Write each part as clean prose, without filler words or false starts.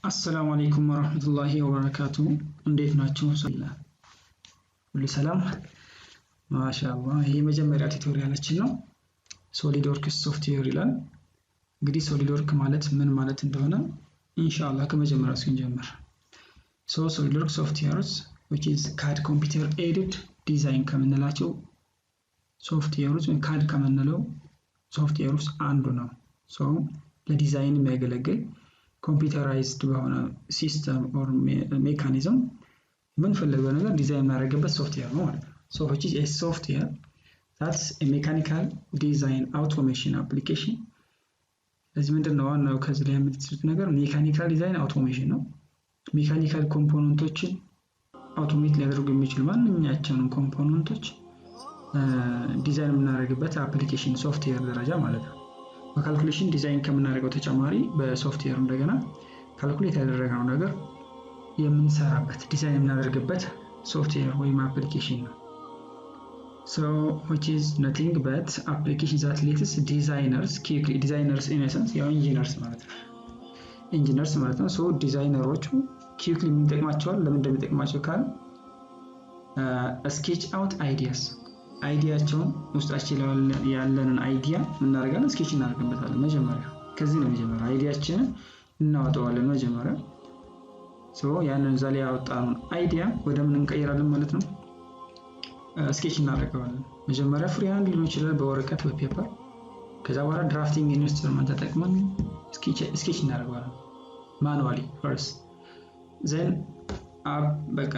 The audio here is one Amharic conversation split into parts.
السلام عليكم ورحمة الله وبركاته. እንዴት ናችሁ? ሁሉ ሰላም? ማሻአላህ። ይሄ መጀመሪያ ቱቶሪያላችን ነው። ሶሊድወርክስ ሶፍትዌር ይላል። እንግዲህ ሶሊድወርክ ማለት ምን ማለት እንደሆነ ኢንሻአላህ ከመጀመሪያው ስንጀምር። ሶሊድወርክ ሶፍትዌርስ which is CAD computer aided design ከምንላቸው ሶፍትዌሮች ወይ CAD ከምንለው ሶፍትዌሮች አንዱ ነው። ለዲዛይን የሚያገለግል computerized በሆነ ሲስተም or mechanism የምንፈልገው ነገር ዲዛይን እናደርግበት ሶፍትዌር ነው ማለት ነው። which is a software that's a mechanical design automation application. ለዚህ ምንድነው ዋናው ከዚህ ላይ የምትጽፉት ነገር ሜካኒካል ዲዛይን አውቶሜሽን ነው። ሜካኒካል ኮምፖነንቶችን አውቶሜት ሊያደርጉ የሚችሉ ማንኛቸውንም ኮምፖነንቶች ዲዛይን የምናደርግበት አፕሊኬሽን ሶፍትዌር ደረጃ ማለት ነው። በካልኩሌሽን ዲዛይን ከምናደርገው ተጨማሪ በሶፍትዌር እንደገና ካልኩሌት ያደረግነው ነገር የምንሰራበት ዲዛይን የምናደርግበት ሶፍትዌር ወይም አፕሊኬሽን ነው። which is nothing but applications that lets designers quickly designers in essence ያው ኢንጂነርስ ማለት ነው። ዲዛይነሮቹ quickly የሚጠቅማቸዋል። ለምን እንደሚጠቅማቸው ካል sketch out ideas አይዲያቸውን ውስጣችን ያለንን አይዲያ እናደርጋለን ስኬች እናደርግበታለን። መጀመሪያ ከዚህ ነው መጀመሪያ አይዲያችንን እናወጣዋለን መጀመሪያ። ያንን ዛሬ ያወጣነው አይዲያ ወደ ምን እንቀይራለን ማለት ነው? ስኬች እናደርጋለን። መጀመሪያ ፍሪ ሃንድ ሊሆን ይችላል በወረቀት በፔፐር። ከዛ በኋላ ድራፍቲንግ ኢንስትሩመንት ተጠቅመን ስኬች እናደርጋለን ማኑዋሊ first then በቃ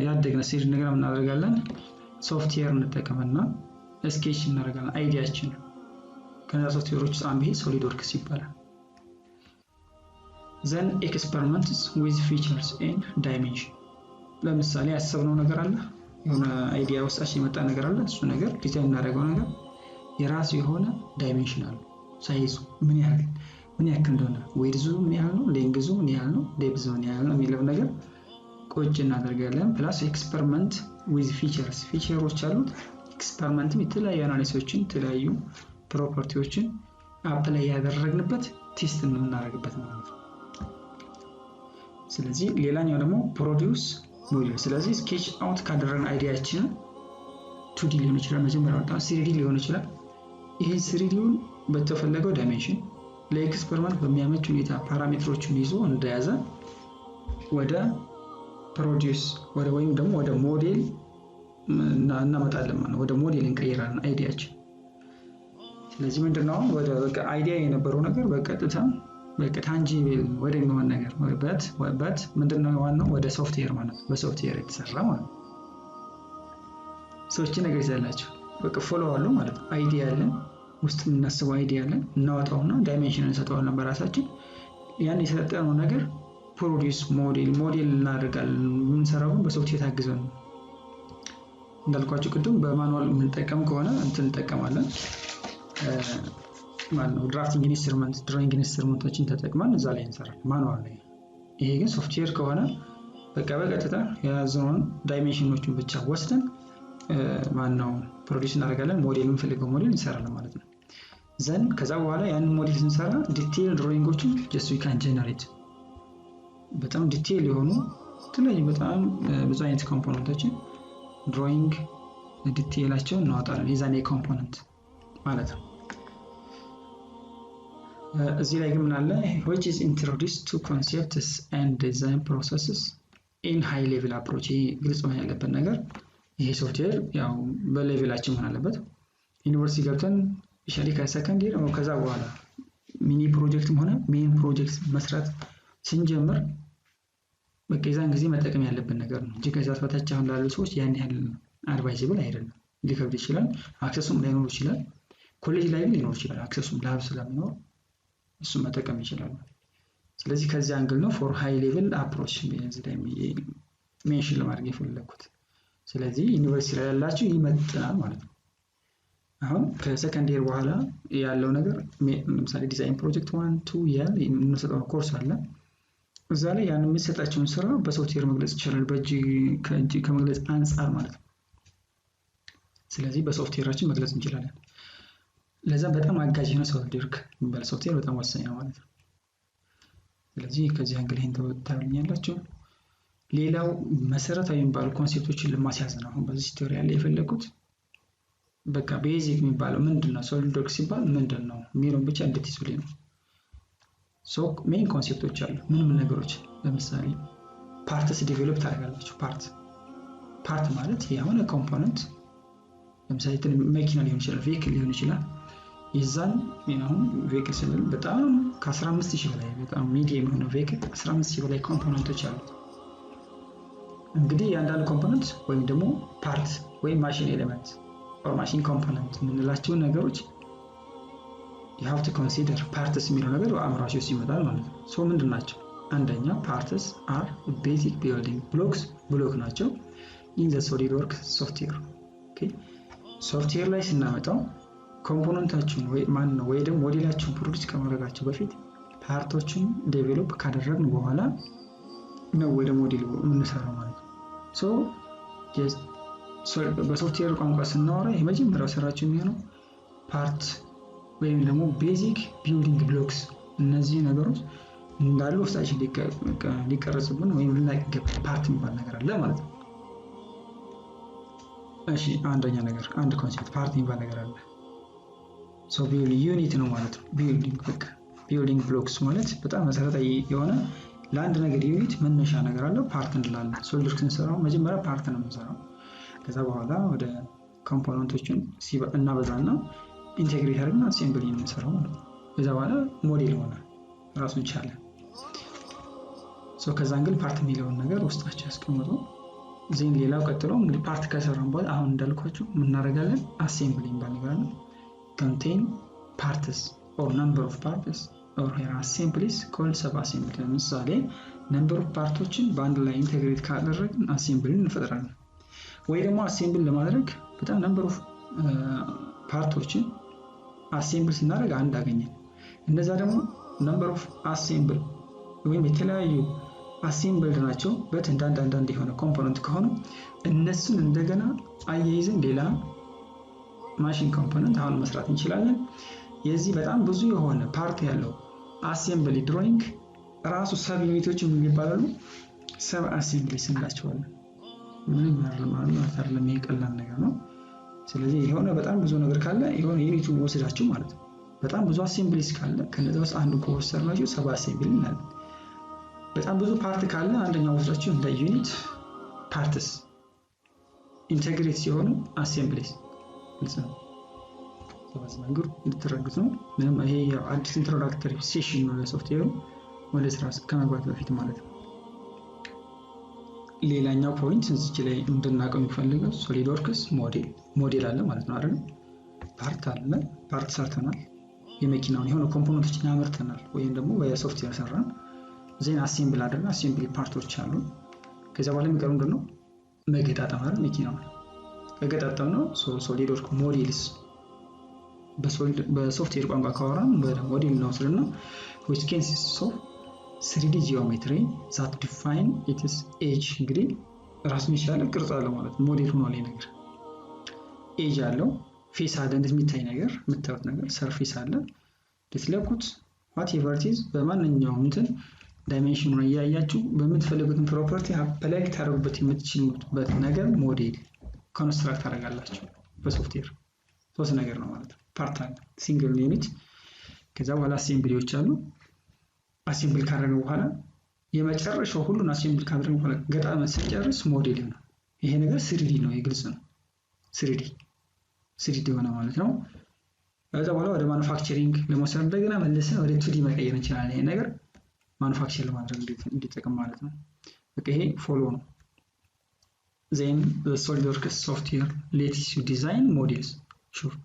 ያደግነ ሲር ነገር እናደርጋለን ሶፍትዌር እንጠቀምና ስኬች እናደርጋለን አይዲያችን። ከዛ ሶፍትዌሮች አንዱ ይሄ ሶሊድወርክስ ይባላል። then experiments with features and dimension ለምሳሌ ያሰብነው ነገር አለ የሆነ አይዲያ ውስጣችን የመጣ ነገር አለ። እሱ ነገር ዲዛይን እናደርገው ነገር የራሱ የሆነ ዳይሜንሽን አለው። ሳይዙ ምን ያክል እንደሆነ ዊድዙ ምን ያህል ነው፣ ሌንግዙ ምን ያህል ነው፣ ዴፕዙ ምን ያህል ነው የሚለው ነገር ቁጭ እናደርጋለን። ፕላስ ኤክስፐሪመንት with ፊቸሮች አሉት። ኤክስፐሪመንትም የተለያዩ አናሊሲሶችን የተለያዩ ፕሮፐርቲዎችን አፕላይ ያደረግንበት ቴስት እናደርግበት ማለት ነው። ስለዚህ ሌላኛው ደግሞ ፕሮዲዩስ ሞዴል። ስለዚህ ስኬች አውት ካደረግን አይዲያችን 2D ሊሆን ይችላል መጀመሪያ ወጣ 3D ሊሆን ይችላል። ይሄ 3Dውን በተፈለገው ዳይሜንሽን ለኤክስፐሪመንት በሚያመች ሁኔታ ፓራሜትሮችን ይዞ እንደያዘ ወደ ፕሮዲዩስ ወይም ደግሞ ወደ ሞዴል እናመጣለን ማለት ነው። ወደ ሞዴል እንቀይራለን አይዲያችን። ስለዚህ ምንድነው ወደ በቃ አይዲያ የነበረው ነገር በቀጥታ ታንጂብል ወደሚሆን ነገር በት ምንድነው ዋናው ወደ ሶፍትዌር ማለት ነው። በሶፍትዌር የተሰራ ማለት ነው። ሰዎች ነገር ይዘላችሁ በቃ ፎሎ አሉ ማለት ነው። አይዲያ አለን ውስጥ የምናስበው አይዲያ አለን እናወጣውና ዳይሜንሽን እንሰጠዋለን በራሳችን። ያን የሰጠነው ነገር ፕሮዲዩስ ሞዴል እናደርጋለን። የምንሰራው በሶፍትዌር ታግዘን ነው። እንዳልኳችሁ ቅድም በማኑዋል የምንጠቀም ከሆነ እንጠቀማለን ማለት ነው። ድራፍቲንግ ኢንስትሩመንት ድሮይንግ ኢንስትሩመንቶችን ተጠቅመን እዛ ላይ እንሰራለን ማኑዋል ላይ። ይሄ ግን ሶፍትዌር ከሆነ በቃ በቀጥታ የያዝነውን ዳይሜንሽኖችን ብቻ ወስደን ፕሮዲዩስ እናደርጋለን። ሞዴል የምንፈልገው ሞዴል እንሰራለን ማለት ነው። ከዛ በኋላ ያን ሞዴል ስንሰራ ዲቴይል ድሮይንጎችን just we can generate በጣም ዲቴይል የሆኑ የተለያዩ በጣም ብዙ አይነት ኮምፖነንቶችን ድሮይንግ ዲቴይላቸውን እናወጣለን። የዛኔ ኮምፖነንት ማለት ነው። እዚህ ላይ ግን ምን አለ which is introduced to concepts and design processes in high level approach። ግልጽ መሆን ያለበት ነገር ይሄ ሶፍትዌር ያው በሌቭላችን መሆን አለበት። ዩኒቨርሲቲ ገብተን ስፔሻሊ ከሰከንድ ይር ነው ከዛ በኋላ ሚኒ ፕሮጀክትም ሆነ ሜን ፕሮጀክት መስራት ስንጀምር በቃ የዛን ጊዜ መጠቀም ያለብን ነገር ነው እንጂ ከዛ በታች አሁን ላሉ ሰዎች ያን ያህል አድቫይዘብል አይደለም። ሊከብድ ይችላል። አክሰሱም ላይኖር ይችላል። ኮሌጅ ላይ ሊኖር ይችላል አክሰሱም ላብ ስለሚኖር እሱ መጠቀም ይችላል። ስለዚህ ከዚህ አንግል ነው ፎር ሃይ ሌቭል አፕሮች በዚህ ላይ ሜንሽን ለማድረግ የፈለኩት። ስለዚህ ዩኒቨርሲቲ ላይ ያላችሁ ይመጥናል ማለት ነው። አሁን ከሰከንድ ይር በኋላ ያለው ነገር ለምሳሌ ዲዛይን ፕሮጀክት 1 2 ያለ የምንሰጠው ኮርስ አለ። እዛ ላይ ያን የሚሰጣቸውን ስራ በሶፍትዌር መግለጽ ይችላል ከእጅ ከመግለጽ አንፃር ማለት ነው። ስለዚህ በሶፍትዌራችን መግለጽ እንችላለን። ለዛ በጣም አጋዥ ነው ሶሊድወርክ የሚባል ሶፍትዌር በጣም ወሳኝ ነው ማለት ነው። ስለዚህ ከዚህ አንግል ይሄን ታዩኛላችሁ ሌላው መሰረታዊ የሚባሉ ኮንሴፕቶችን ለማስያዝ ነው አሁን በዚህ ቱቶሪያል ላይ የፈለኩት በቃ ቤዚክ የሚባለው ምንድነው ሶሊድወርክስ ሲባል ምንድነው ሚሮን ብቻ እንድትይዙልኝ ነው ሶ ሜን ኮንሴፕቶች አሉ ምን ነገሮች ለምሳሌ ፓርትስ ዲቨሎፕ ታደርጋላችሁ ፓርት ማለት የሆነ ኮምፖነንት ለምሳሌ መኪና ሊሆን ይችላል ቬሂክል ሊሆን ይችላል ይዛን አሁን ቬሂክል ስንል በጣም ከ15000 በላይ በጣም ሚዲየም የሆነ ቬሂክል 15000 በላይ ኮምፖነንቶች አሉት እንግዲህ ያንዳንዱ ኮምፖነንት ወይም ደግሞ ፓርት ወይም ማሽን ኤሌመንት or machine component ምንላቸው ነገሮች you have to consider parts የሚለው ነገር አምራቸው ሲመጣል ማለት ነው ሶ ምንድናቸው አንደኛ parts are basic building blocks ብሎክ ናቸው in the SolidWorks software okay ሶፍትዌር ላይ ስናመጣው ኮምፖነንታችሁን ወይ ደግሞ ሞዴላችሁን ፕሮዲዩስ ከማድረጋችሁ በፊት ፓርቶችን ዴቨሎፕ ካደረግን በኋላ ነው ወደ ሞዴሉ የምንሰራው ማለት ነው ሶ በሶፍትዌር ቋንቋ ስናወራ የመጀመሪያው ስራችን የሚሆነው ፓርት ወይም ደግሞ ቤዚክ ቢልዲንግ ብሎክስ እነዚህ ነገሮች እንዳሉ ውስጣችን ሊቀረጽብን ወይም ልናገብ ፓርት የሚባል ነገር አለ ማለት ነው እሺ አንደኛ ነገር አንድ ኮንሴፕት ፓርት የሚባል ነገር አለ ሶ ቢልዲንግ ዩኒት ነው ማለት ነው ቢልዲንግ ብሎክስ ማለት በጣም መሰረታዊ የሆነ ለአንድ ነገር ዩኒት መነሻ ነገር አለው ፓርት እንላለን ሶሊድወርክስ ስንሰራው መጀመሪያ ፓርት ነው የምንሰራው ከዛ በኋላ ወደ ኮምፖነንቶችን እናበዛና ኢንተግሬት አድርገን አሴምብሊ እንሰራው ማለት ነው ከዛ በኋላ ሞዴል ሆነ ራሱን ቻለ ሶ ከዛ አንግል ፓርት የሚለውን ነገር ውስጣቸው ያስቀምጡ ዜን ሌላው ቀጥሎ እንግዲህ ፓርት ከሰራን በኋላ አሁን እንዳልኳችሁ ምን እናደርጋለን አሴምብሊ እንባል ነገር አለ contain parts or number of parts or here assemblies called sub-assembly ለምሳሌ number of parts በአንድ ላይ ኢንተግሬት ካደረግን አሴምብሊ እንፈጥራለን ወይ ደግሞ አሴምብል ለማድረግ በጣም number of ፓርቶችን አሴምብል ስናደርግ አንድ አገኘን እነዛ ደግሞ number of assemble ወይም የተለያዩ አሴምብልድ ናቸው በት እንዳንድ የሆነ ኮምፖነንት ከሆኑ እነሱን እንደገና አያይዘን ሌላ ማሽን ኮምፖነንት አሁን መስራት እንችላለን የዚህ በጣም ብዙ የሆነ ፓርት ያለው አሴምብሊ ድሮይንግ ራሱ ሰብ ዩኒቶች የሚባላሉ ሰብ አሴምብሊ እንላቸዋለን ምንም ማለት አይደለም የቀላል ነገር ነው ስለዚህ የሆነ በጣም ብዙ ነገር ካለ የሆነ ዩኒቱ ወስዳችሁ ማለት ነው በጣም ብዙ አሴምብሊስ ካለ ከነዛ ውስጥ አንዱ ከወሰድናችሁ ሰብ አሴምብሊ እንላለን በጣም ብዙ ፓርት ካለ አንደኛው ወስዳችሁ እንደ ዩኒት ፓርትስ ኢንተግሬት ሲሆኑ አሴምብሊስ ልጽፍ ስለዚህ ነገር እንድትረዱት ነው ምንም ይሄ አዲስ ኢንትሮዳክተሪ ሴሽን ነው ለሶፍትዌሩ ወደ ስራ ከመግባት በፊት ማለት ነው ሌላኛው ፖይንት እዚህ ላይ እንድናቀው የሚፈልገው ሶሊድወርክስ ሞዴል አለ ማለት ነው አይደል ፓርት ሰርተናል የመኪናውን የሆነ ኮምፖነንቶችን አመርተናል ወይም ደግሞ በሶፍትዌር ሰራን ዜን አሴምብል አድርገን አሴምብሊ ፓርቶች አሉ ከዛ በኋላ የሚቀሩ እንደው መገጣጠም አይደል መኪናው ከገጣጠም ነው ሶሊድወርክ ሞዴልስ በሶፍትዌር ቋንቋ ካወራን በሞዴል ነው ስለና which consists of 3D geometry that define its edge እንግዲህ ራሱን ይችላል ቅርጽ አለው ማለት ሞዴል ሆኖ ላይ ነገር ኤጅ አለው ፌስ አለ እንደሚታይ ነገር የምታዩት ነገር ሰርፌስ አለ ልትለኩት whatever it is በማንኛውም እንትን ዳይሜንሽን ነው ያያያችሁ በምትፈልጉት ፕሮፐርቲ አፕላይ ታደርጉበት የምትችሉበት ነገር ሞዴል ኮንስትራክት አደርጋላችሁ በሶፍትዌር ሶስት ነገር ነው ማለት ነው ፓርት አለ ሲንግል ዩኒት ከዛ በኋላ አሴምብሊዎች አሉ አሴምብል ካደረገው በኋላ የመጨረሻው ሁሉን አሴምብል ካደረገው በኋላ ገጣመን ሲጨርስ ሞዴል ነው ይሄ ነገር 3D ነው ይግልጽ ነው 3D ሆነ ማለት ነው ከዛ በኋላ ወደ ማኑፋክቸሪንግ ለመውሰድ እንደገና መልሰን ወደ 2D መቀየር እንችላለን ይሄ ነገር ማኑፋክቸር ለማድረግ እንዲጠቅም ማለት ነው በቃ ይሄ ፎሎ ነው then the SolidWorks software lets you design models sure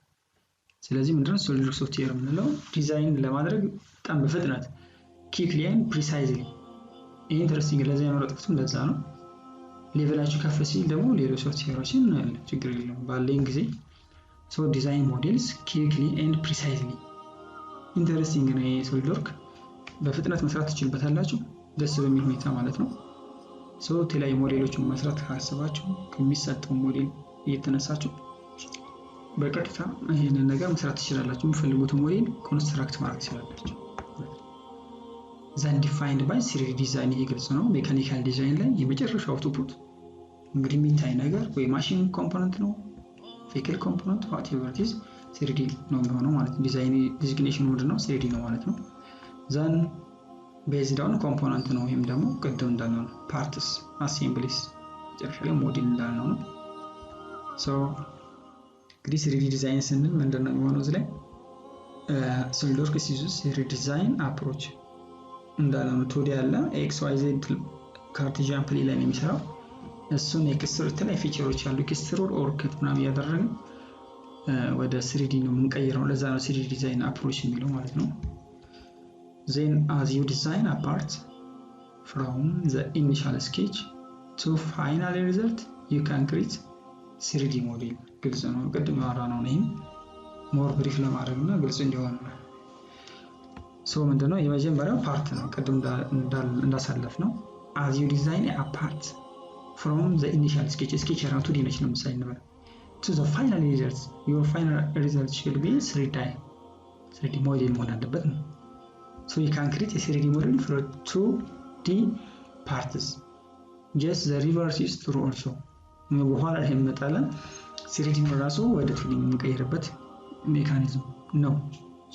ስለዚህ ምንድነው SolidWorks software የምንለው ዲዛይን ለማድረግ በጣም በፍጥነት quickly and precisely ኢንተረስቲንግ ለዛ ያመረጥኩት እንደዛ ነው ሌቨላችሁ ከፍ ሲል ደግሞ ሌሎች ሶፍትዌሮችን ችግር የለም ባለኝ ጊዜ so design models quickly and precisely ኢንተረስቲንግ ነው SolidWorks በፍጥነት መስራት ትችልበታላችሁ ደስ በሚል ሁኔታ ማለት ነው so ተለያዩ ሞዴሎችን መስራት ካሰባችሁ ከሚሰጠው ሞዴል እየተነሳችሁ በቀጥታ ይሄንን ነገር መስራት ትችላላችሁ የምትፈልጉት ሞዴል ኮንስትራክት ማድረግ ትችላላችሁ then defined by 3D design ይገልጽ ነው ሜካኒካል ዲዛይን ላይ የመጨረሻው አውትፑት እንግዲህ የሚታይ ነገር ወይ ማሽን ኮምፖነንት ነው vehicle component whatever it is 3D ነው የሚሆነው ማለት ነው ዲዛይን ዲዚግኔሽን ምንድነው 3D ነው ማለት ነው then based on component ነው ወይም ደግሞ ቅድም እንዳልነው parts assemblies ጀነራሊ ሞዴል እንዳልነው ነው so እንግዲህ 3D ዲዛይን ስንል ምንድነው የሚሆነው እዚህ ላይ SolidWorks uses 3D design approach እንዳልነው 2D ያለ XYZ ካርቴዥያን ፕሌን ላይ ነው የሚሰራው እሱን ኤክስትሩድ ላይ ፊቸሮች አሉ ኤክስትሩድ ኦር ከት ምናምን ያደረግን ወደ 3D ነው የምንቀይረው ለዛ ነው 3D ዲዛይን አፕሮች የሚለው ማለት ነው then as you design a part from the initial sketch to final result you can create 3D model ግልጽ ነው ቅድም ያወራነው ነው ሞር ብሪፍ ለማድረግና ግልጽ እንዲሆን so ምንድነው የመጀመሪያው ፓርት ነው ቅድም እንዳሳለፍ ነው as you design a part from the initial sketch around 2D ነች ለምሳሌ ነበር to the final result your final result should be 3D model መሆን አለበት ነው so you can create a 3D model for 2D parts just the reverse is true also በኋላ ይመጣል 3D ራሱ ወደ 2D የምንቀይርበት ሜካኒዝም ነው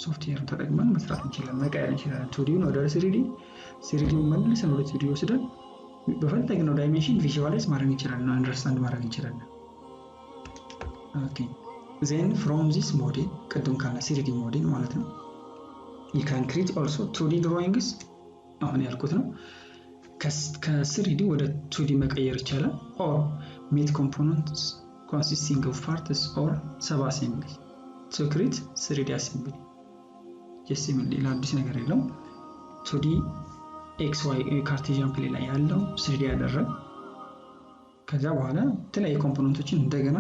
ሶፍትዌር ተጠቅመን መስራት እንችላለን መቀየር እንችላለን 2D ወደ 3D መልሰን ወደ 2D ወስደን በፈለግነው ዳይሜንሽን ቪዥዋላይዝ ማድረግ እንችላለን አንደርስታንድ ማድረግ እንችላለን okay then from this model ቅድም ካለ 3D model ማለት ነው you can create also 2D drawings አሁን ያልኩት ነው ከ3D ወደ 2D መቀየር ይቻላል or meet components consisting of parts or sub-assemblies to create 3D assembly just similarly ለአዲስ ነገር የለውም 2D XY ካርቴዥያን ፕሌን ላይ ያለው 3D ያደረግ ከዛ በኋላ የተለያዩ ኮምፖነንቶችን እንደገና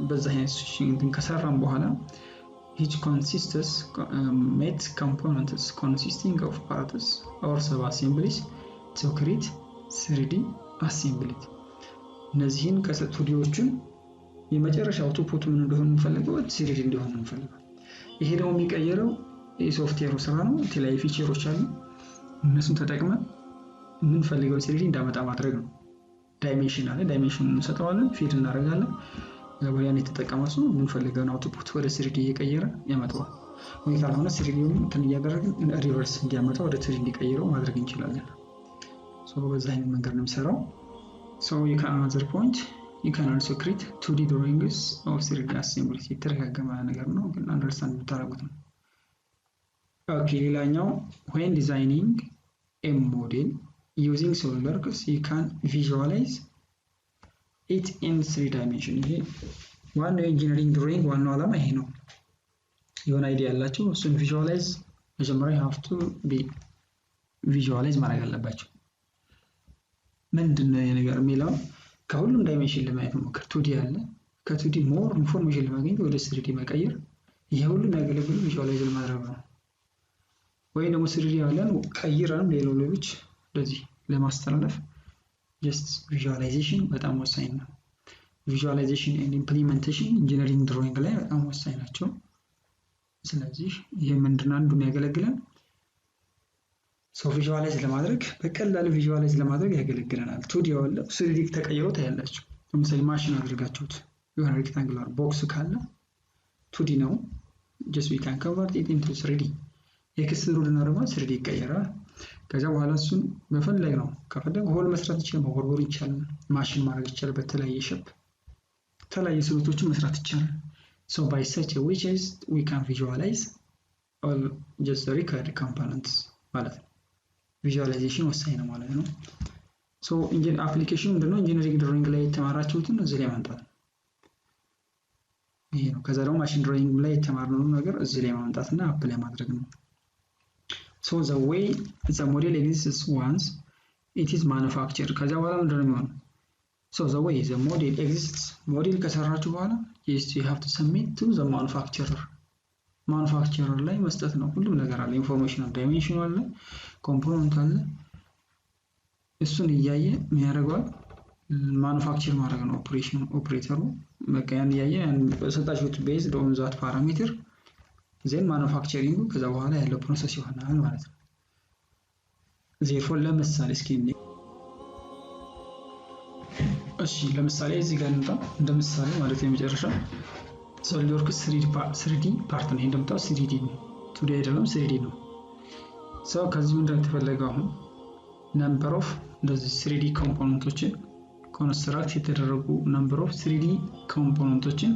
በዛ አይነት ከሰራን በኋላ each consists made components consisting of parts or sub-assemblies to create 3D assembly እነዚህን ከስቱዲዮቹን የመጨረሻው አውትፑት ምን እንደሆነ እንፈልገው 3D እንደሆነ እንፈልገው ይሄ ደግሞ የሚቀየረው የሶፍትዌሩ ስራ ነው የተለያዩ ፊቸሮች አሉ እነሱን ተጠቅመን ምን ፈልገው 3D እንዳመጣ ማድረግ ነው ዳይሜንሽን አለ ዳይሜንሽኑን እንሰጠዋለን ፊድ እናደርጋለን ወዲያን የተጠቀመው ሰው ምን ፈልገው አውትፑት ወደ 3D እየቀየረ ያመጣው ወይ ካልሆነ 3Dውን እንትን እያደረግን ሪቨርስ እንዲያመጣ ወደ 3D እንዲቀይረው ማድረግ እንችላለን so በዛ አይነት መንገድ ነው የሚሰራው so you can another point you can also create 2D drawings of 3D assembly የተረጋገመ ነገር ነው ግን አንደርስታንድ ብታረጉት ነው okay ሌላኛው when designing a model using SolidWorks you can visualize it in 3 dimension ይሄ ዋናው ኢንጂነሪንግ ድሮይንግ ዋናው ዓላማ ይሄ ነው የሆነ አይዲያ ያላችሁ እሱን ቪዥዋላይዝ መጀመሪያ have to be visualize ማድረግ አለባችሁ ምንድነው የነገር የሚለው ከሁሉም ዳይሜንሽን ለማየት ሞክር 2D ያለ ከ2D ሞር ኢንፎርሜሽን ለማግኘት ወደ 3D መቀየር ይሄ ሁሉ የሚያገለግሉ ቪዥዋላይዝ ለማድረግ ነው ወይ ደግሞ 3D ያለን ቀይረን ሌሎች እንደዚህ ለማስተላለፍ just visualization በጣም ወሳኝ ነው visualization and implementation ኢንጂነሪንግ ድሮይንግ ላይ በጣም ወሳኝ ናቸው ስለዚህ ይሄ ምንድነው አንዱ የሚያገለግለን visualize ለማድረግ በቀላሉ visualize ለማድረግ ያገለግለናል 2D ያለ 3D ተቀይሮ ታያላችሁ ለምሳሌ ማሽን አድርጋችሁት የሆነ ሬክታንጉላር ቦክስ ካለ 2D ነው just we can convert it into 3D ኤክስትሩድ እናደርገው 3D ይቀየራል ከዛ በኋላ እሱን በፈለግ ነው ከፈለግ ሆል መስራት ይችላል መቦርቦር ይችላል ማሽን ማድረግ ይችላል በተለያየ ሼፕ ተለያየ ስሎቶችን መስራት ይችላል so by such a which is we can visualize all just the required components ማለት ነው visualization ወሳኝ ነው ማለት ነው so ኢንጂን አፕሊኬሽን ምንድነው ኢንጂነሪንግ ድሮይንግ ላይ የተማራችሁትን እዚህ ላይ ማምጣት ይሄ ነው ከዛ ደግሞ ማሽን ድሮይንግ ላይ የተማርነው ነገር እዚህ ላይ ማምጣትና አፕላይ ማድረግ ነው so the way the model exists once it is manufactured ከዛ በኋላ ምንድነው የሚሆነው so the way the model exists model ከሰራችሁ በኋላ yes you have to submit to the manufacturer ላይ መስጠት ነው ሁሉም ነገር አለ ኢንፎርሜሽን ዳይሜንሽን አለ ኮምፖነንት አለ እሱን እያየ የሚያደርገው ማኑፋክቸር ማድረግ ነው ኦፕሬተሩ መቀያን እያየ ሰጣችሁት based on that parameter then manufacturing ከዛ በኋላ ያለው ፕሮሰስ ይሆናል ማለት ነው therefore ለምሳሌ እስኪ እሺ ለምሳሌ እዚህ ጋር እንጣ እንደምሳሌ ማለት የመጨረሻ SolidWorks 3D ፓርት ነው እንደምታው 3D ነው 2D አይደለም 3D ነው ሰው ከዚህ ምንድነው የተፈለገው አሁን number of እንደዚህ 3D ኮምፖነንቶችን ኮንስትራክት የተደረጉ number of 3D ኮምፖነንቶችን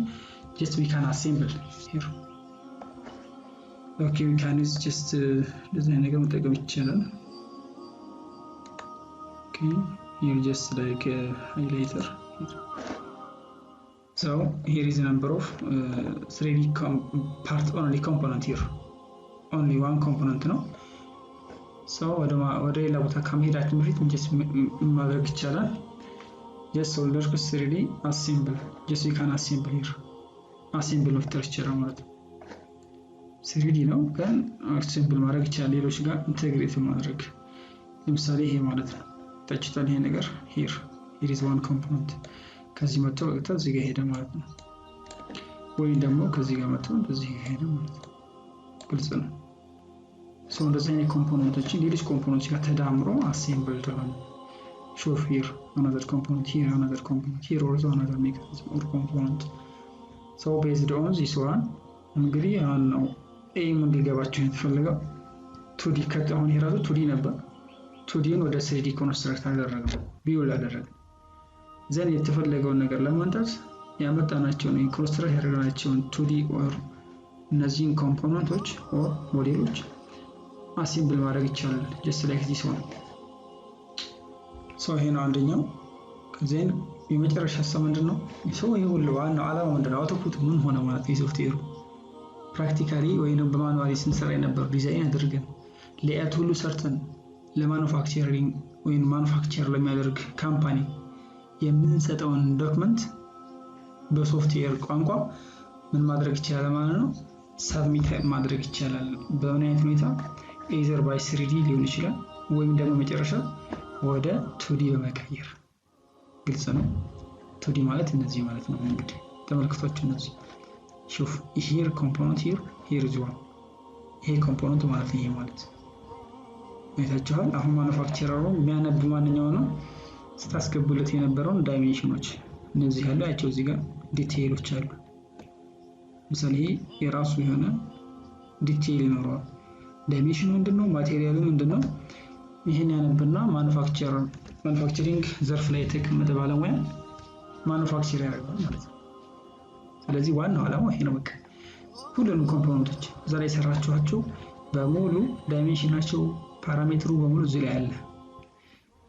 just we can assemble here okay we can just ለዚህ ነገር መጠቀም ይቻላል okay here just like a highlighter so here is the number of 3D part only component here only one component no so ወደ ሌላ ቦታ ከመሄዳችን በፊት just ማድረግ ይቻላል just SolidWorks 3D assemble just we can assemble here assemble መፍጠር ይቻላል ማለት ነው 3D ነው ግን assemble ማድረግ ይቻላል ሌሎች ጋር ኢንተግሬት ማድረግ ለምሳሌ ይሄ ማለት ነው touchቷል ይሄ ነገር here is one component ከዚህ መጥቶ እዚህ ጋር ሄደ ማለት ነው ወይ ደግሞ ከዚህ ጋር መጥቶ እዚህ ጋር ሄደ ማለት ነው ግልጽ ነው so እንደዚህ አይነት ኮምፖነንቶችን ሌሎች ኮምፖነንቶች ጋር ተዳምሮ assembled ሆነ show here another component here another component here also another mechanism or component so based on this one እንግዲህ አሁን ነው ኤም እንዲገባችሁ የተፈለገው 2D ከአሁን ይራሱ 2D ነበር 2D ወደ 3D ኮንስትራክት አደረገው ቢውል አደረገ ዘን የተፈለገውን ነገር ለማንጣት ያመጣናቸውን ኮንስትራክት ያደረግናቸውን 2D or እነዚህን ኮምፖነንቶች or ሞዴሎች አሲምብል ማድረግ ይቻላል just like this one so ይሄ ነው አንደኛው ከዚህን የመጨረሻ ሀሳብ ምንድነው ሰው ይሁሉ ዋናው ዓላማ ምንድነው አውትፑት ምን ሆነ ማለት የሶፍትዌሩ ፕራክቲካሊ ወይንም በማኑዋሊ ስንሰራ የነበረው ዲዛይን አድርገን ሌአውት ሁሉ ሰርተን ለማኑፋክቸሪንግ ወይም ማኑፋክቸር ለሚያደርግ ካምፓኒ የምንሰጠውን ዶክመንት በሶፍትዌር ቋንቋ ምን ማድረግ ይቻላል ማለት ነው ሰብሚት ማድረግ ይቻላል በምን አይነት ሁኔታ either by 3D ሊሆን ይችላል ወይም ደግሞ መጨረሻ ወደ 2D በመቀየር ግልጽ ነው 2D ማለት እነዚህ ማለት ነው እንግዲህ ተመልክቷችሁ እነዚህ ሹፍ here component here is one ይሄ ኮምፖነንት ማለት ይሄ ማለት አይታችኋል አሁን ማኑፋክቸረሩ የሚያነብ ማንኛው ነው ስታስገቡለት የነበረውን ዳይሜንሽኖች እነዚህ ያሉ አይቸው እዚህ ጋር ዲቴይሎች አሉ ምሳሌ የራሱ የሆነ ዲቴይል ይኖረዋል ዳይሜንሽኑ ምንድነው ማቴሪያሉ ምንድነው ይሄን ያነብና ማኑፋክቸሪንግ ዘርፍ ላይ የተቀመጠ ባለሙያ ማኑፋክቸር ያደርጋል ማለት ነው ስለዚህ ዋናው ዓላማው ይሄ ነው በቃ ሁሉንም ኮምፖነንቶች እዛ ላይ ሰራችኋቸው በሙሉ ዳይሜንሽናቸው ፓራሜትሩ በሙሉ እዚህ ላይ አለ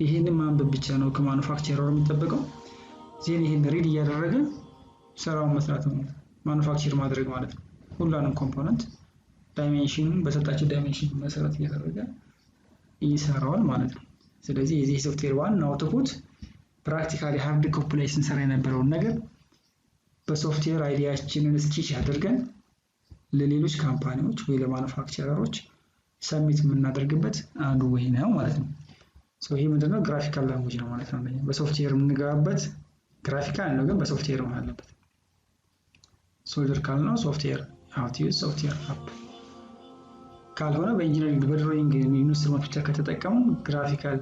ይሄንን ማንበብ ብቻ ነው ከማኑፋክቸረሩ የሚጠበቀው ዜን ይሄን ሪድ እያደረገ ስራውን መስራት ነው ማኑፋክቸር ማድረግ ማለት ነው ሁሉንም ኮምፖነንት ዳይሜንሽን በሰጣቸው ዳይሜንሽን መሰረት እያደረገ ይሰራዋል ማለት ነው ስለዚህ የዚህ ሶፍትዌር ዋናው አውትፑት ፕራክቲካሊ ሃርድ ኮፒ ላይ ስንሰራ የነበረውን ነገር በሶፍትዌር አይዲያችንን ስቲች አድርገን ለሌሎች ካምፓኒዎች ወይ ለማኑፋክቸረሮች ሰሚት የምናደርግበት አንዱ ወይ ነው ማለት ነው ሶ ይሄ ምንድነው ግራፊካል ላንጉዌጅ ነው ማለት ነው በሶፍትዌር የምንገባበት ግራፊካል ነው ግን በሶፍትዌር ነው ያለበት SolidWorks ነው ሶፍትዌር how to use software app ካልሆነ በኢንጂነሪንግ በድሮይንግ ኢንስትሩመንት ብቻ ከተጠቀሙ ግራፊካል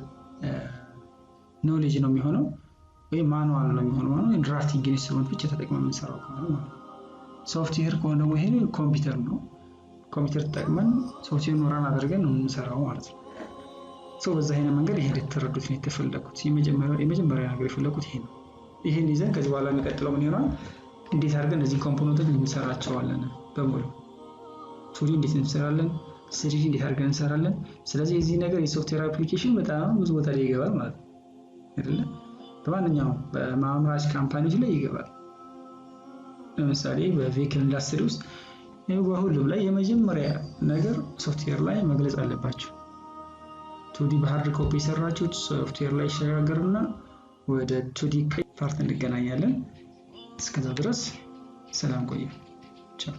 ኖሌጅ ነው የሚሆነው ወይ ማኑዋል ነው የሚሆነው ማለት ድራፍቲንግ ኢንስትሩመንት ብቻ ተጠቅመን የምንሰራው ከሆነ ማለት ሶፍትዌር ከሆነ ደግሞ ይሄ ኮምፒውተር ነው ኮምፒውተር ተጠቅመን ሶፍትዌር ራን አድርገን ነው የምንሰራው ማለት ነው ሶ በዛ አይነት መንገድ ይሄ ልትረዱት ነው የተፈለኩት የመጀመሪያ ነገር የፈለኩት ይሄ ነው ይሄን ይዘን ከዚህ በኋላ የሚቀጥለው ምን ይሆናል እንዴት አድርገን እዚህ ኮምፖነንቶች እንሰራቸዋለን በሙሉ 2D እንዴት እንሰራለን 3D እንዴት አድርገን እንሰራለን ስለዚህ እዚህ ነገር የሶፍትዌር አፕሊኬሽን በጣም ብዙ ቦታ ላይ ይገባል ማለት ነው አይደለ በማንኛውም በማምራች ካምፓኒዎች ላይ ይገባል ለምሳሌ በቬሂክል ኢንዱስትሪ ውስጥ በሁሉም ላይ የመጀመሪያ ነገር ሶፍትዌር ላይ መግለጽ አለባቸው 2D በሃርድ ኮፒ ሰራችሁ ሶፍትዌር ላይ ሸጋገርና ወደ 2D ፓርት እንገናኛለን እስከዛ ድረስ ሰላም ቆዩ ቻው